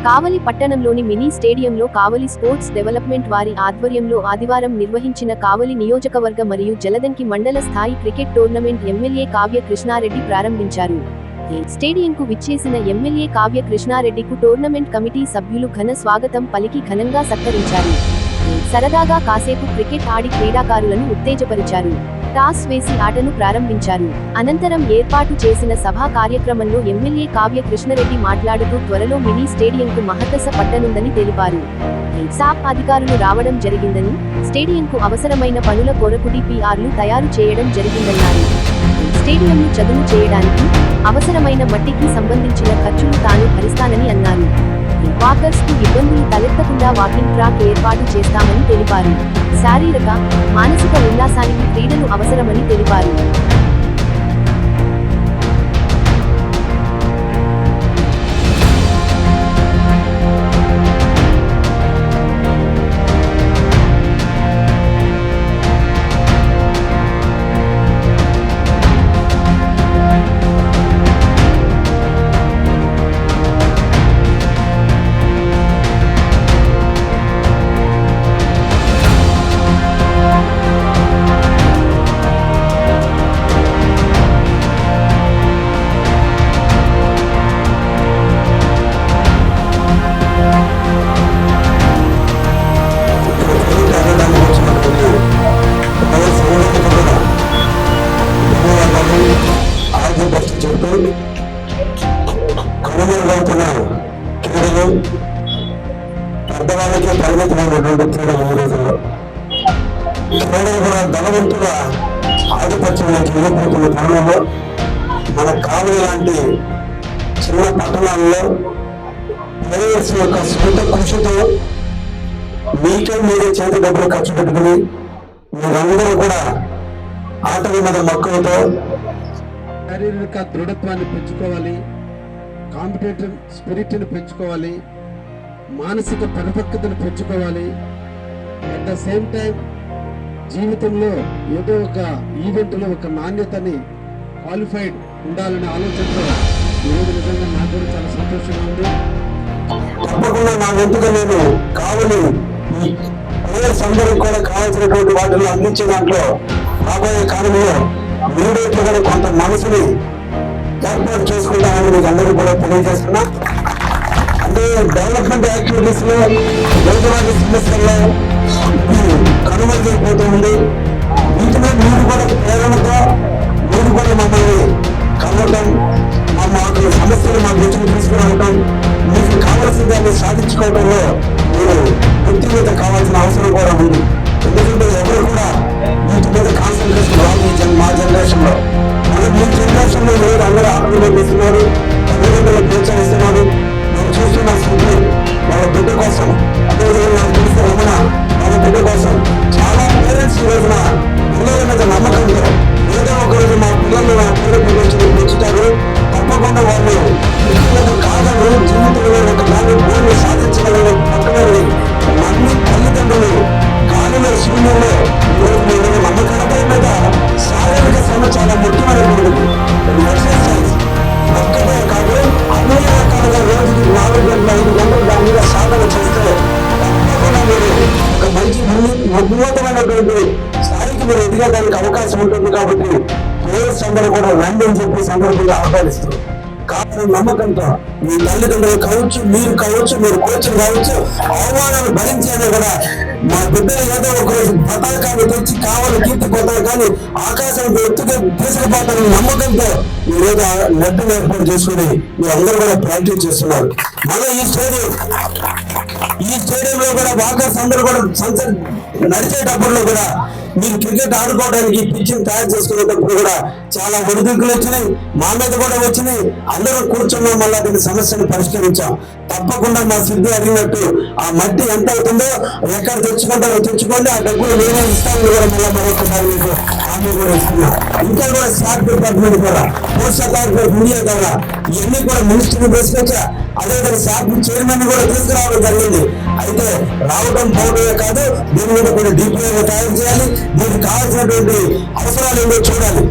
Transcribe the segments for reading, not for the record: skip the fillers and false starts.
కావలి పట్టణంలోని మినీ స్టేడియంలో కావలి sports development వారి ఆధ్వర్యంలో ఆదివారం నిర్వహించిన కావలి నియోజకవర్గ మరియు జలదంకి మండల స్థాయి cricket tournament MLA Kavya Krishna Reddy ప్రారంభించారు. స్టేడియంకు విచ్చేసిన ఎమ్మెల్యే కావ్య కృష్ణారెడ్డికు టోర్నమెంట్ కమిటీ సభ్యులు ఘన స్వాగతం పలికి ఘనంగా సత్కరించారు. సరదాగా కాసేపు క్రికెట్ ఆడి క్రీడాకారులను ఉత్తేజపరిచారు. టాస్ వేసి ఆటను ప్రారంభించారు. అనంతరం ఏర్పాటు చేసిన సభా కార్యక్రమంలో ఎమ్మెల్యే కావ్య కృష్ణారెడ్డి మాట్లాడుతూ త్వరలో మినీ స్టేడియంకు మహత్తస పట్టనుందని తెలిపారు. సాప్ అధికారులు రావడం జరిగిందని, స్టేడియంకు అవసరమైన పనుల కొరకు డిపిఆర్లు తయారు చేయడం జరిగిందన్నారు. స్టేడియంను చదును చేయడానికి అవసరమైన మట్టికి సంబంధించిన ఖర్చులు తాను భరిస్తానని అన్నారు. వాకర్స్ కు ఇబ్బందులు తలెత్తకుండా వాకింగ్ ట్రాక్ ఏర్పాటు చేస్తామని తెలిపారు. శారీరక, మానసిక ఉల్లాసానికి క్రీడలు అవసరమని తెలిపారు. క్రీడలు పెద్దవాళ్ళకి పరిమితమైనటువంటి క్రీడలు ఈ రోజుల్లో క్రీడలు కూడా ధనవంతుల ఆధిపత్యంలోకి వెళ్ళిపోతున్న తరుణంలో మన కావలి లాంటి చిన్న పట్టణాల్లో ప్లేయర్స్ యొక్క సొంత కృషితో మీరే చేతి డబ్బులు ఖర్చు పెట్టుకుని మీరందరూ కూడా ఆటల మీద మక్కువతో శారీరక దృఢత్వాన్ని పెంచుకోవాలి, కాంపిటేటివ్ స్పిరిట్ని పెంచుకోవాలి, మానసిక పరిపక్వతను పెంచుకోవాలి. అట్ ద సేమ్ టైం జీవితంలో ఏదో ఒక ఈవెంట్లో ఒక నాణ్యతని క్వాలిఫైడ్ ఉండాలనే ఆలోచనతో ఈరోజు నిజంగా నాకు కూడా చాలా సంతోషంగా ఉంది. తప్పకుండా నా వంతుగా నేను కావలి ప్లేయర్స్ అందరికి కూడా కావాల్సినటువంటి వాటిని అందించే దాంట్లో రాబోయే కాలంలో మీరేట్లు కూడా కొంత మనసుని ఏర్పాటు చేసుకుంటామని మీకు అందరికీ కూడా తెలియజేస్తున్నా. అంటే డెవలప్మెంట్ యాక్టివిటీస్ లో రోజువారీ సమస్యల్లో కనుమరుగైపోతూ ఉంది. వీటిలో మీరు కూడా ప్రేరణతో మీరు కూడా మమ్మల్ని కలవటం, మాకు సమస్యలు మా దృష్టికి తీసుకురావటం, మీకు కావాల్సిన దాన్ని సాధించుకోవడంలో మీరు వ్యక్తిగత కావాల్సిన అవసరం కూడా ఉంది. ఎందుకంటే ఎవరు కూడా వీటి మీద కాన్సన్ట్రేషన్ రాదు మా జనరేషన్ లో. మీ జనరేషన్ లో ఎవరు అందరూ ఆత్మీయులు ఇస్తున్నారు, తల్లిదండ్రులు ప్రోత్సహిస్తున్నారు. నేను చూస్తున్న స్థితి వాళ్ళ బిడ్డ కోసం, అదేవిధంగా నాకు తెలిసిన రమణ వాళ్ళ బిడ్డ కోసం చాలా పేరెంట్స్ ఈ రోజున పిల్లల మీద నమ్మకంతో ఏదో ఒక రోజు మా పిల్లలు నా పిల్లల గురించి పెంచుతారు, తప్పకుండా వాళ్ళు కాదని జీవితంలో ఒక దాన్ని భూమి సాధించగలని పట్టుకొని మళ్ళీ తల్లిదండ్రులు గాలిలో శూన్యంలో నమ్మకంపై మీద శారీరక శ్రమ చాలా ముఖ్యమైనటువంటిది. ఎక్సర్సైజ్ ఒక్కటే కాదు, అన్ని రకాలుగా రోజుకి 4 గంటలు 5 గంటలు దాని మీద సాధన చేస్తే తప్పకుండా మీరు ఒక మంచి ఉన్నతమైనటువంటి స్థాయికి మీరు ఎదిగడానికి అవకాశం ఉంటుంది. కాబట్టి ప్లేయర్స్ అందరూ కూడా రండి అని చెప్పి సందర్భంగా ఆహ్వానిస్తారు. కారణం నమ్మకంతో మీ తల్లిదండ్రులు కావచ్చు, మీరు కావచ్చు, మీరు కోచ్లు కావచ్చు, అవమానాలు భరించేది కూడా మా బిడ్డలు ఏదో ఒక రోజు పతాకాన్ని తెచ్చి కావాలి కీర్తి పతాకాన్ని ఆకాశం ఎత్తుగా తీసుకుపోతారని నమ్మకంతో ఈరోజు నెట్ ఏర్పాటు చేసుకుని మీరు అందరూ కూడా ప్రాక్టీస్ చేస్తున్నారు. మన ఈ స్టేడియంలో కూడా వాకర్స్ అందరూ కూడా నడిచేటప్పుడు కూడా మీరు క్రికెట్ ఆడుకోవడానికి పిచ్చిని తయారు చేసుకునేటప్పుడు కూడా చాలా ఒడిదుడుకులు వచ్చినాయి, మా మీద కూడా వచ్చినాయి. అందరూ కూర్చున్నాం, మళ్ళీ దీని సమస్యను పరిష్కరించాం. తప్పకుండా మా సిద్ధి అడిగినట్టు ఆ మట్టి ఎంత అవుతుందో ఎక్కడ తెచ్చుకుంటారో తెచ్చుకోండి, ఆ డబ్బులు నేనే ఇస్తాను కూడా మళ్ళీ మరొకసారి మీకు హామీ కూడా ఇస్తున్నా. ఇంకా కూడా స్టార్ట్ డిపార్ట్మెంట్ కూడా పోస్ట్ అథారిటీ మీడియా ద్వారా ఇవన్నీ కూడా మినిస్టర్ని తీసుకొచ్చా, అదేవిధంగా శాఖ చైర్మన్ కూడా తీసుకురావడం జరిగింది. అయితే రావడం పోవడమే కాదు, దీని మీద కూడా డిపిఐ తయారు చేయాలి. దీనికి కావాల్సినటువంటి అవసరాలు ఏంటో చూడాలి.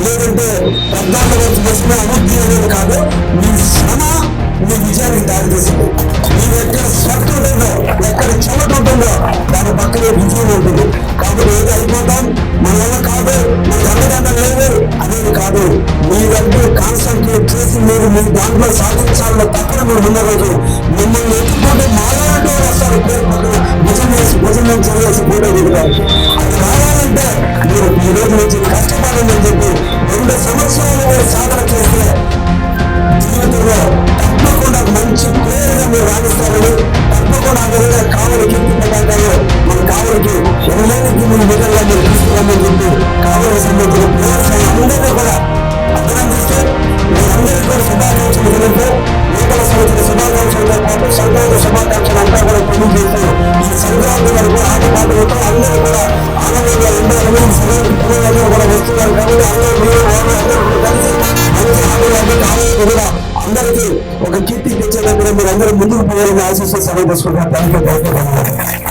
లేదంటే పెద్ద అభివృద్ధి అనేది కాదు, మీ శ్రమ మీ విజయానికి దారి తీస్తుంది. మీరు ఎక్కడ స్వెట్ ఉంటుందో, ఎక్కడ చెమట ఉంటుందో దాని పక్కనే విజయం ఉంటుంది. కాబట్టి ఏదో అయిపోతాం, మన వల్ల కాదు, మన తల్లిదండ్రులు లేదు అనేది కాదు. మీరంటే కాన్సన్ట్రేట్ చేసి మీరు మీ దాంట్లో సాధించాలని తప్పని మీరు ఉన్న రోజు మిమ్మల్ని ఎత్తుకుంటే మాలాంటి వస్తారు. పేరు పక్కన భుజం చేసి ఫోటో దిగుతారు. అది రావాలంటే మీరు ఈ రోజు నుంచి కష్టపడండి చెప్పి 2 సంవత్సరాలు మీరు సాధన చేస్తే జీవితంలో తప్పకుండా మంచి ప్లేయర్గా మీరు రాణిస్తారని, తప్పకుండా విధంగా కావలి కీర్తిపతాకాలు మన కావలికి ఎన్నైనా మీరు విధంగా మీరు తీసుకురామని చెప్పి కావలి సంబంధించిన ప్లేయర్స్ అందరినీ కూడా అభినందిస్తే మీరందరికీ కూడా శుభాకాంక్షలు తెలియదు. నూతన సంవత్సర శుభాకాంక్షలతో పాటు సంక్రాంతి శుభాకాంక్షలు అంతా కూడా తెలియజేస్తూ ఈ సంక్రాంతి వరకు ఆటపాటలతో అందరూ కూడా ఆనందంగా ఉండాలని పిల్లలందరూ కూడా వస్తున్నారు. కాబట్టి అందరూ మీరు అందరూ కలిసి మంచి ఆటలు కావాలని కూడా అందరికీ ఒక కీర్తి తెచ్చే దగ్గర మీరు అందరూ ముందుకు పోవాలని ఆశిస్తూ సెలవు తీసుకుంటారు. Thank you.